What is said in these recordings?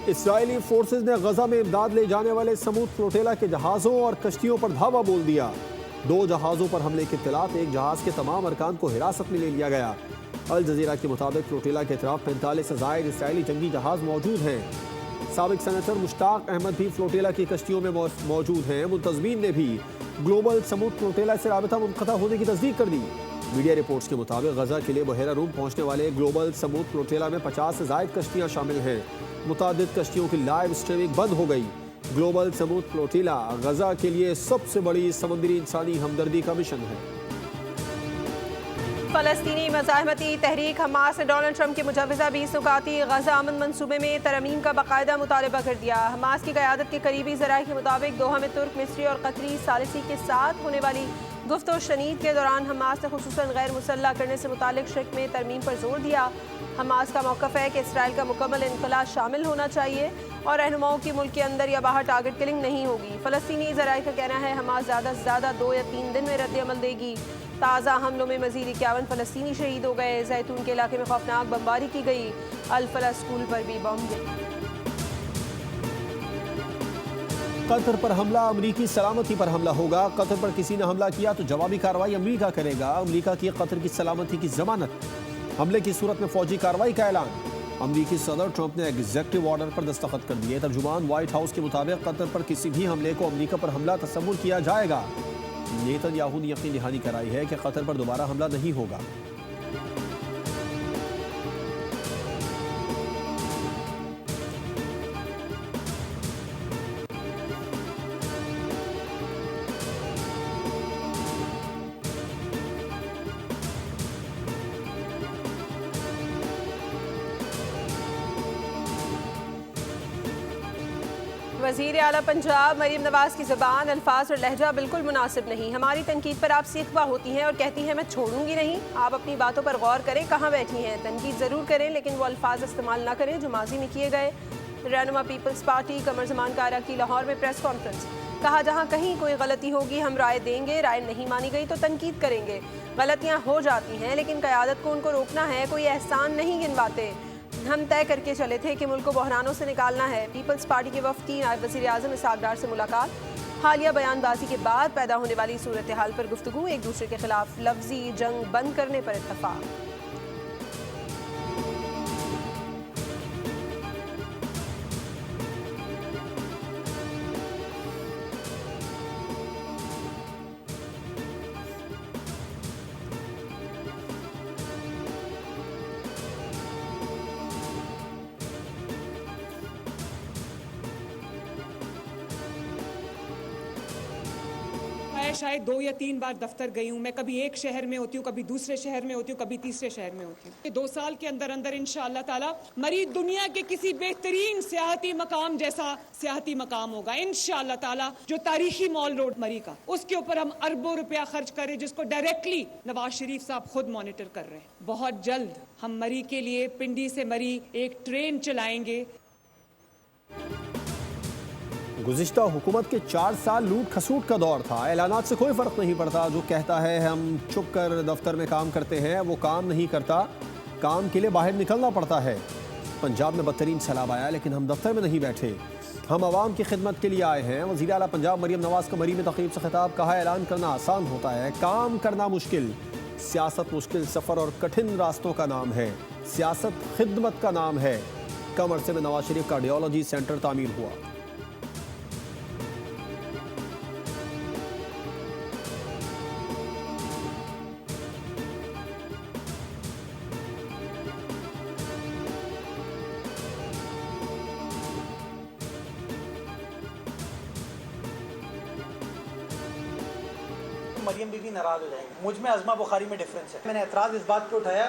Israeli forces ने गजा में इमदाद ले जाने वाले समूद फ्लोटेला के जहाज़ों और कश्तियों पर धावा बोल दिया। 2 जहाज़ों पर हमले के इत्तलात, एक जहाज़ के तमाम अरकान को हिरासत में ले लिया गया। अल जजीरा के मुताबिक फ्लोटेला के अतराफ 45 से ज़ायद इसराइली जंगी जहाज़ मौजूद हैं। साबिक सेनेटर मुश्ताक अहमद भी फ्लोटेला की कश्तियों में मौजूद हैं। मुंतज़मीन ने भी ग्लोबल समूद फ्लोटेला से राबता मुनक़ता होने की तस्दीक कर दी। मीडिया रिपोर्ट्स के मुताबिक गजा के लिए बहेरा रूम पहुंचने वाले ग्लोबल समूद फ्लोटेला में 50 से ज़ायद कश्तियाँ शामिल हैं। मुतादिद कश्तियों की लाइव स्ट्रीमिंग बंद हो गई। ग्लोबल समूद फ्लोटिला गजा के लिए सबसे बड़ी समुद्री इंसानी हमदर्दी का मिशन है। फलस्तीनी मज़ाहमती तहरीक हमास ने डोनाल्ड ट्रंप के मुजवज़ा 20 नुकाती गजा अमन मनसूबे में तरमीम का बाकायदा मुतालबा कर दिया। हमास की क़यादत के करीबी ज़राए के मुताबिक दोहा में तुर्क, मिस्री और कतरी सालिसी के साथ होने वाली गुफ्तो शनीद के दौरान हमास ने खुसूसन गैर मुसल्लह करने से मुतालिक शर्क में तरमीम पर जोर दिया। हमास का मौक़िफ़ है कि इसराइल का मुकम्मल इनक़िलाब शामिल होना चाहिए और रहनुमाओं की मुल्क के अंदर या बाहर टारगेट किलिंग नहीं होगी। फ़लस्तीनी ज़राए का कहना है हमास ज़्यादा से ज़्यादा 2 या 3 दिन में रद्द-ए-अमल देगी। ताज़ा हमलों में मज़ीद 51 फ़लस्तीनी शहीद हो गए। जैतून के इलाके में खौफनाक बमबारी की गई। अल फलाह स्कूल पर भी बम गिरे। कतर पर हमला, अमरीकी सलामती पर हमला होगा। कतर पर किसी ने हमला किया तो जवाबी कार्रवाई अमरीका करेगा। अमरीका की कतर की सलामती की जमानत। हमले की सूरत में फौजी कार्रवाई का ऐलान। अमरीकी सदर ट्रंप ने एग्जेक्टिव ऑर्डर पर दस्तखत कर दिए। तर्जुमान व्हाइट हाउस के मुताबिक कतर पर किसी भी हमले को अमरीका पर हमला तस्वुर किया जाएगा। नेतन्याहू ने यकीन दहानी कराई है कि कतर पर दोबारा हमला नहीं होगा। वज़ीर आला पंजाब मरीम नवाज की ज़बान, अल्फाज और लहजा बिल्कुल मुनासिब नहीं। हमारी तनकीद पर आप सीखवा होती हैं और कहती हैं मैं छोड़ूंगी नहीं। आप अपनी बातों पर गौर करें, कहाँ बैठी हैं। तनकीद ज़रूर करें लेकिन वो अल्फाज इस्तेमाल ना करें जो माजी में किए गए। रहनुमा पीपल्स पार्टी कमर ज़मान कारा की लाहौर में प्रेस कॉन्फ्रेंस। कहा जहाँ कहीं कोई गलती होगी हम राय देंगे, राय नहीं मानी गई तो तनकीद करेंगे। गलतियाँ हो जाती हैं लेकिन क़यादत को उनको रोकना है, कोई एहसान नहीं गिनवाते। हम तय करके चले थे कि मुल्क को बहरानों से निकालना है। पीपल्स पार्टी के वफ़द की नायब वज़ीर आज़म इसहाक़ डार से मुलाकात। हालिया बयानबाजी के बाद पैदा होने वाली सूरत हाल पर गुफ्तगू, एक दूसरे के खिलाफ लफ्जी जंग बंद करने पर इत्तफाक। शायद 2 या 3 बार दफ्तर गई हूँ मैं। कभी एक शहर में होती हूँ, कभी दूसरे शहर में होती हूँ, कभी तीसरे शहर में होती हूँ। 2 साल के अंदर अंदर इंशाअल्लाह ताला मरी दुनिया के किसी बेहतरीन सियाहती मकाम जैसा सियाहती मकाम होगा इंशाअल्लाह ताला। जो तारीखी मॉल रोड मरी का, उसके ऊपर हम अरबों रुपया खर्च करें, जिसको डायरेक्टली नवाज शरीफ साहब खुद मॉनिटर कर रहे हैं। बहुत जल्द हम मरी के लिए पिंडी से मरी एक ट्रेन चलाएंगे। गुज़िश्ता हुकूमत के 4 साल लूट खसूट का दौर था। ऐलानात से कोई फ़र्क नहीं पड़ता। जो कहता है हम चुप कर दफ्तर में काम करते हैं वो काम नहीं करता। काम के लिए बाहर निकलना पड़ता है। पंजाब में बदतरीन सैलाब आया लेकिन हम दफ्तर में नहीं बैठे, हम आवाम की खिदमत के लिए आए हैं। वज़ीर आला पंजाब मरीम नवाज का मरी में तक़रीब से खिताब। कहा ऐलान करना आसान होता है, काम करना मुश्किल। सियासत मुश्किल सफ़र और कठिन रास्तों का नाम है। सियासत खिदमत का नाम है। कम अरसे में नवाज शरीफ कार्डियोलॉजी सेंटर तामीर हुआ। मरियम बीबी नाराज हो जाएंगे। मुझ में अज़मा बुखारी में डिफरेंस है। मैंने एतराज़ इस बात पे उठाया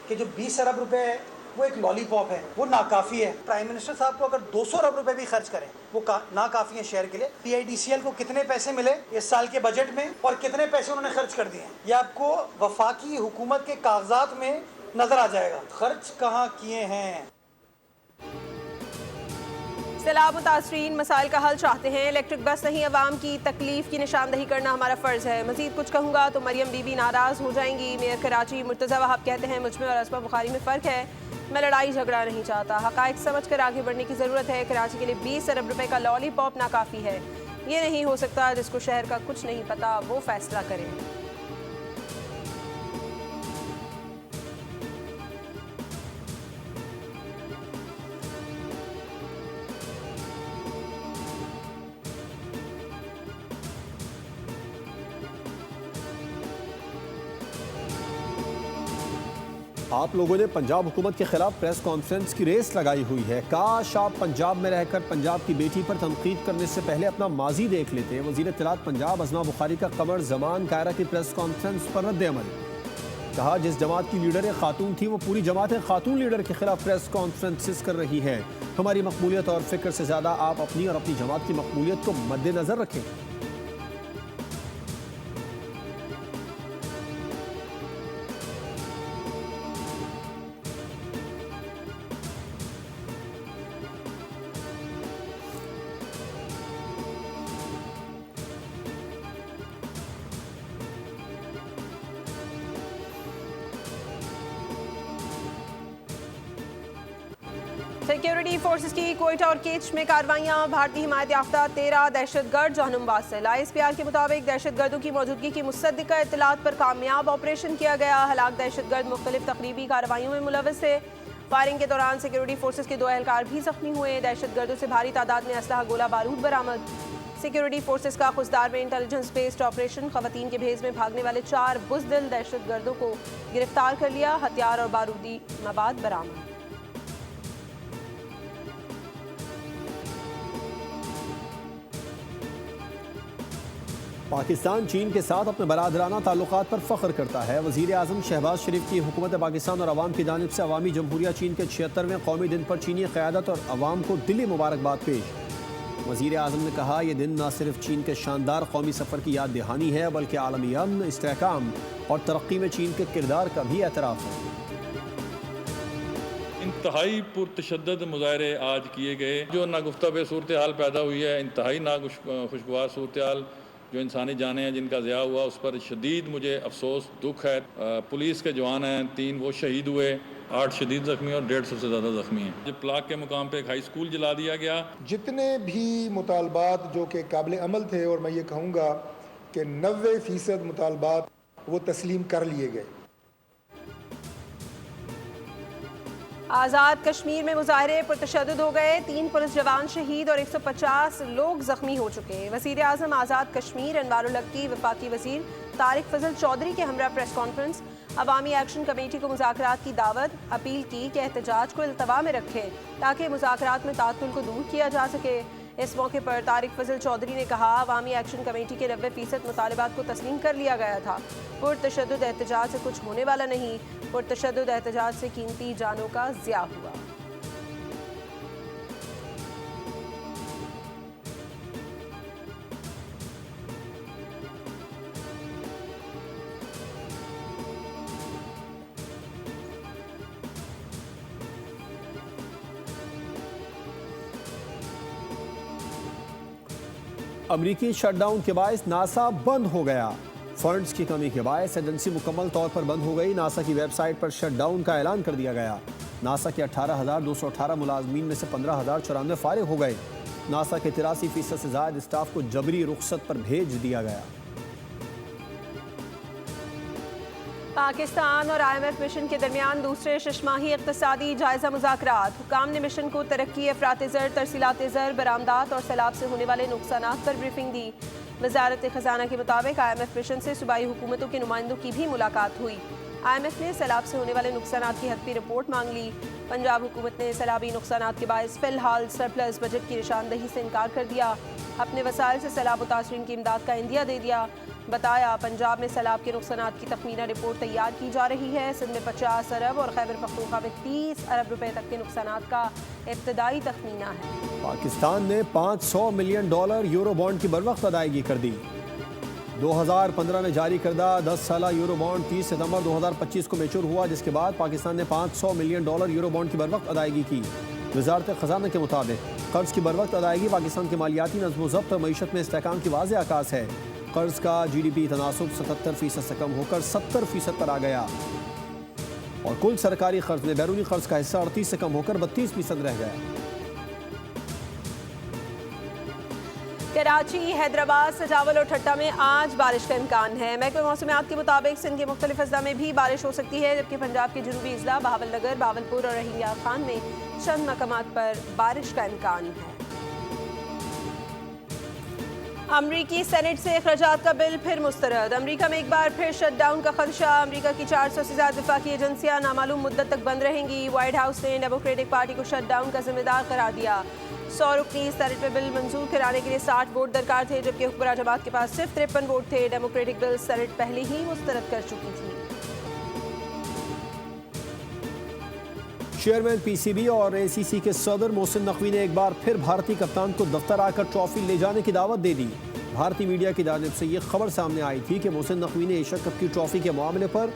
कि जो 20 अरब रुपए है वो एक लॉलीपॉप है, वो नाकाफ़ी है। प्राइम मिनिस्टर साहब को अगर 200 अरब रुपए भी खर्च करें वो नाकाफ़ी है शहर के लिए। PIDCL को कितने पैसे मिले इस साल के बजट में और कितने पैसे उन्होंने खर्च कर दिए, ये आपको वफाकी हुकूमत के कागजात में नजर आ जाएगा। खर्च कहाँ किए हैं। सैलाब मुतासरीन मसाइल का हल चाहते हैं, इलेक्ट्रिक बस नहीं, अवाम की तकलीफ की निशानदही करना हमारा फ़र्ज़ है। मज़ीद कुछ कहूँगा तो मरियम बीबी नाराज़ हो जाएंगी। मेयर कराची मुर्तज़ा वहाब कहते हैं मुझ में और अस्मा बुखारी में फ़र्क है, मैं लड़ाई झगड़ा नहीं चाहता, हक़ाइक़ समझ कर आगे बढ़ने की ज़रूरत है। कराची के लिए 20 अरब रुपए का लॉलीपॉप नाकाफ़ी है, ये नहीं हो सकता। जिसको शहर का कुछ नहीं पता वो फ़ैसला करे। आप लोगों ने पंजाब हुकूमत के खिलाफ प्रेस कॉन्फ्रेंस की रेस लगाई हुई है। काश आप पंजाब में रहकर पंजाब की बेटी पर तनकीद करने से पहले अपना माजी देख लेते। वज़ीर इत्तलात पंजाब अस्मा बुखारी का कमर ज़मान कायरा की प्रेस कॉन्फ्रेंस पर रद्द अमल। कहा जिस जमात की लीडर खातून थी वो पूरी जमात खातून लीडर के खिलाफ प्रेस कॉन्फ्रेंसेस कर रही है। हमारी मकबूलियत और फिक्र से ज़्यादा आप अपनी और अपनी जमात की मकबूलियत को मद्देनज़र रखें। सिक्योरिटी फोर्सेस की कोयटा और केच में कार्रवाइयां। भारतीय हिमायत याफ्ता 13 दहशतगर्द जहनुम वासिल। ISPR के मुताबिक दहशतगर्दों की मौजूदगी की मुसद्दिका इत्तलात पर कामयाब ऑपरेशन किया गया। हलाक दहशतगर्द मुख्तलिफ तकरीबी कार्रवाइयों में मुलव्वस थे। फायरिंग के दौरान सिक्योरिटी फोर्सेस के 2 एहलकार भी जख्मी हुए। दहशतगर्दों से भारी तादाद में असलहा गोला बारूद बरामद। सिक्योरिटी फोर्सेस का खुजदार में इंटेलिजेंस बेस्ड ऑपरेशन। खवातीन के भेज में भागने वाले 4 बुज़दिल दहशतगर्दों को गिरफ्तार कर लिया। हथियार और बारूदी मवाद बरामद। पाकिस्तान चीन के साथ अपने बरादराना ताल्लुकात पर फ़ख्र करता है। वज़ीर आज़म शहबाज शरीफ की हुकूमत पाकिस्तान और अवाम की जानिब से अवामी जमहूरिया चीन के 76वें कौमी दिन पर चीनी क़यादत और अवाम को दिली मुबारकबाद पेश। वज़ीर आज़म ने कहा यह दिन न सिर्फ चीन के शानदार कौमी सफ़र की याद दहानी है बल्कि आलमी अमन, इस्तेहकाम और तरक्की में चीन के किरदार का भी एतराफ़ है। इंतहाई पुरतशद्दद मुज़ाहरे आज किए गए। जो नागुफ्ता सूरत हाल पैदा हुई है, इंतहाई नाखुशगवार सूरत हाल, जो इंसानी जानें हैं जिनका ज़िया हुआ, उस पर शदीद मुझे अफसोस दुख है। पुलिस के जवान हैं 3, वो शहीद हुए, 8 शदीद ज़ख्मी और 150 से ज़्यादा ज़ख्मी हैं। जब प्लाक के मुकाम पे एक हाई स्कूल जला दिया गया। जितने भी मुतालबात जो कि काबिल अमल थे, और मैं ये कहूँगा कि 90% मुतालबात वो तस्लीम कर लिए गए। आज़ाद कश्मीर में मुजाहरे पुरतशद्दुद हो गए। 3 पुलिस जवान शहीद और 150 लोग जख्मी हो चुके। वज़ीर आज़म आज़ाद कश्मीर अनवारुल हक की वफाकी वज़ीर तारिक फजल चौधरी के हमरा प्रेस कॉन्फ्रेंस। अवामी एक्शन कमेटी को मुज़ाकरात की दावत, अपील की कि एहतजाज को इल्तवा में रखें ताकि मुज़ाकरात में तातुल को दूर किया जा सके। इस मौके पर तारिक फजल चौधरी ने कहा अवामी एक्शन कमेटी के 90% मुतालबात को तस्लीम कर लिया गया था। पुरतशद्दुद एहतजाज से कुछ होने वाला नहीं, पुरतशद्दुद एहतजाज से कीमती जानों का ज़िया हुआ। अमरीकी शटडाउन के बायस नासा बंद हो गया। फंड्स की कमी के बायस एजेंसी मुकम्मल तौर पर बंद हो गई। नासा की वेबसाइट पर शटडाउन का ऐलान कर दिया गया। नासा के 18,218 मुलाजमीन में से 15,094 फारिग हो गए। नासा के 83% से ज़्यादा स्टाफ को जबरी रुखसत पर भेज दिया गया। पाकिस्तान और IMF मिशन के दरमियान दूसरे शशमाही इक़्तिसादी जायजा मुज़ाकरात। हुकाम ने मिशन को तरक्की, अफरात ज़र, तरसीलात ज़र, बरामदात और सैलाब से होने वाले नुकसानात पर ब्रीफिंग दी। वज़ारत ख़ज़ाना के मुताबिक IMF मिशन से सूबाई हुकूमतों के नुमाइंदों की भी मुलाकात हुई। IMF ने सैलाब से होने वाले नुकसानात की हद रिपोर्ट मांग ली। पंजाब हुकूमत ने सैलाबी नुकसानात के बायस फ़िलहाल सरप्लस बजट की निशानदही से इनकार कर दिया। अपने वसाइल से सैलाब मुतासरीन की इमदाद का इंदिया दे दिया। बताया पंजाब में सैलाब के नुकसानात की तखमीना रिपोर्ट तैयार की जा रही है। सिंध में 50 अरब और खैबर पख्तूनख्वा में 30 अरब रुपए तक के नुकसानात का इब्तदाई तखमीना है। पाकिस्तान ने $500 मिलियन यूरो बॉन्ड की बरवक्त अदायगी कर दी। 2015 में जारी करदा 10 साला यूरो बॉन्ड 30 सितंबर 2025 को मैच्योर हुआ, जिसके बाद पाकिस्तान ने $500 मिलियन यूरो बॉन्ड की बरवक्त अदायगी की। वजारत खजाना के मुताबिक कर्ज की बरवक्त अदायगी पाकिस्तान के मालियाती नज़्म ज़ब्त और मईशत में इस्तेहकाम की वाज़ेह आकाश है। कर्ज का GDP तनासुब 77% से कम होकर 70% पर आ गया और कुल सरकारी खर्च में बैरूनी खर्च का हिस्सा 38 से कम होकर 32% रह गया। कराची, हैदराबाद, सजावल और ठट्टा में आज बारिश का इम्कान है। महकमे मौसमियात के मुताबिक सिंध के मुख्तलिफ अजला में भी बारिश हो सकती है, जबकि पंजाब के जनूबी अजला बहावलनगर, बावलपुर और रहीम खान में चंद मकामात पर बारिश का इम्कान है। अमरीकी सेनेट से अखराजात का बिल फिर मुस्तरद। अमरीका में एक बार फिर शटडाउन का खदशा। अमरीका की 400 से ज्यादा वफाकी एजेंसियां नामालूम मुद्दत तक बंद रहेंगी। व्हाइट हाउस ने डेमोक्रेटिक पार्टी को शटडाउन का जिम्मेदार करार दिया। 100 रुकनी सेनेट में बिल मंजूर कराने के लिए 60 वोट दरकार थे, जबकि हुक्मरान जमात के पास सिर्फ 53 वोट थे। डेमोक्रेटिक बिल सेनेट पहले ही मुस्तरद कर चुकी थी। चेयरमैन PCB और ACC के सदर मोहसिन नकवी ने एक बार फिर भारतीय कप्तान को दफ्तर आकर ट्रॉफी ले जाने की दावत दे दी। भारतीय मीडिया की जानिब से ये खबर सामने आई थी कि मोहसिन नकवी ने एशिया कप की ट्रॉफी के मामले पर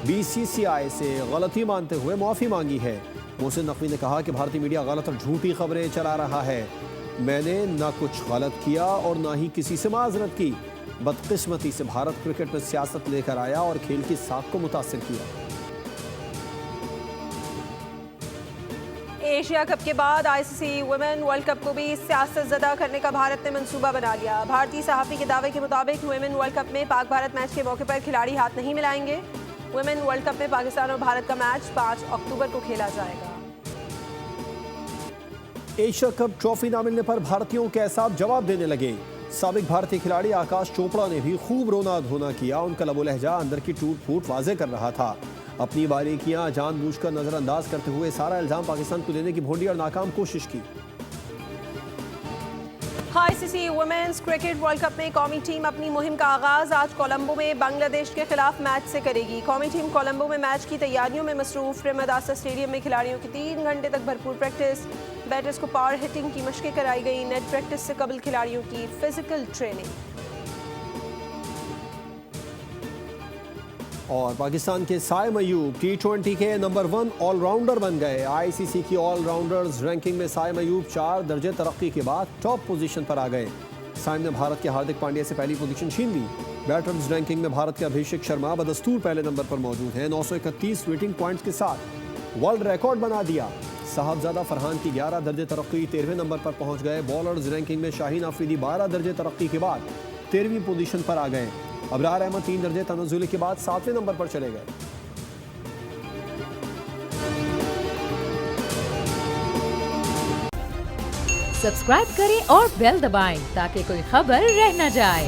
BCCI से गलती मानते हुए माफ़ी मांगी है। मोहसिन नकवी ने कहा कि भारतीय मीडिया गलत और झूठी खबरें चला रहा है। मैंने ना कुछ गलत किया और ना ही किसी से माजरत की। बदकिस्मती से भारत क्रिकेट में सियासत लेकर आया और खेल की साख को मुतासिर किया। एशिया कप के बाद ICC वुमेन वर्ल्ड कप को भी सियासत ज़दा करने का भारत ने मंसूबा बना लिया। भारतीय सहाफ़ी के दावे के मुताबिक वुमेन वर्ल्ड कप में पाक भारत मैच के मौके पर खिलाड़ी हाथ नहीं मिलाएंगे। वुमेन वर्ल्ड कप में पाकिस्तान और भारत का मैच 5 अक्टूबर को खेला जाएगा। एशिया कप ट्रॉफी न मिलने पर भारतीयों के एहसाब जवाब देने लगे। साबिक भारतीय खिलाड़ी आकाश चोपड़ा ने भी खूब रोना धोना किया। उनका लबो लहजा अंदर की टूट फूट वाजे कर रहा था। अपनी बारीकियां जानबूझकर नजरअंदाज करते हुए सारा इल्जाम पाकिस्तान को देने की भोंडी और नाकाम कोशिश की। ICC womens cricket world cup में कौमी टीम अपनी मुहिम का आगाज आज कोलंबो में बांग्लादेश के खिलाफ मैच से करेगी। कौमी टीम कोलंबो में मैच की तैयारियों में मसरूफ। रेमदासा स्टेडियम में खिलाड़ियों की 3 घंटे तक भरपूर प्रैक्टिस। बैटर्स को पावर हिटिंग की मशकें कराई गई। नेट प्रैक्टिस से कबल खिलाड़ियों की फिजिकल ट्रेनिंग। और पाकिस्तान के साइम अयूब T20 के नंबर 1 ऑलराउंडर बन गए। ICC की ऑलराउंडर्स रैंकिंग में साइम अयूब 4 दर्जे तरक्की के बाद टॉप पोजीशन पर आ गए। साइम ने भारत के हार्दिक पांड्या से पहली पोजीशन छीन ली। बैटर्स रैंकिंग में भारत के अभिषेक शर्मा बदस्तूर पहले नंबर पर मौजूद हैं। 931 रेटिंग पॉइंट्स के साथ वर्ल्ड रिकॉर्ड बना दिया। साहबजादा फरहान की 11 दर्जे तरक्की 13वें नंबर पर पहुंच गए। बॉलर्स रैंकिंग में शाहीन अफरीदी 12 दर्जे तरक्की के बाद 13वीं पोजीशन पर आ गए। अबरार अहमद 3 दर्जे तनज़ुल के बाद 7वें नंबर पर चले गए। सब्सक्राइब करें और बेल दबाएं ताकि कोई खबर रह न जाए।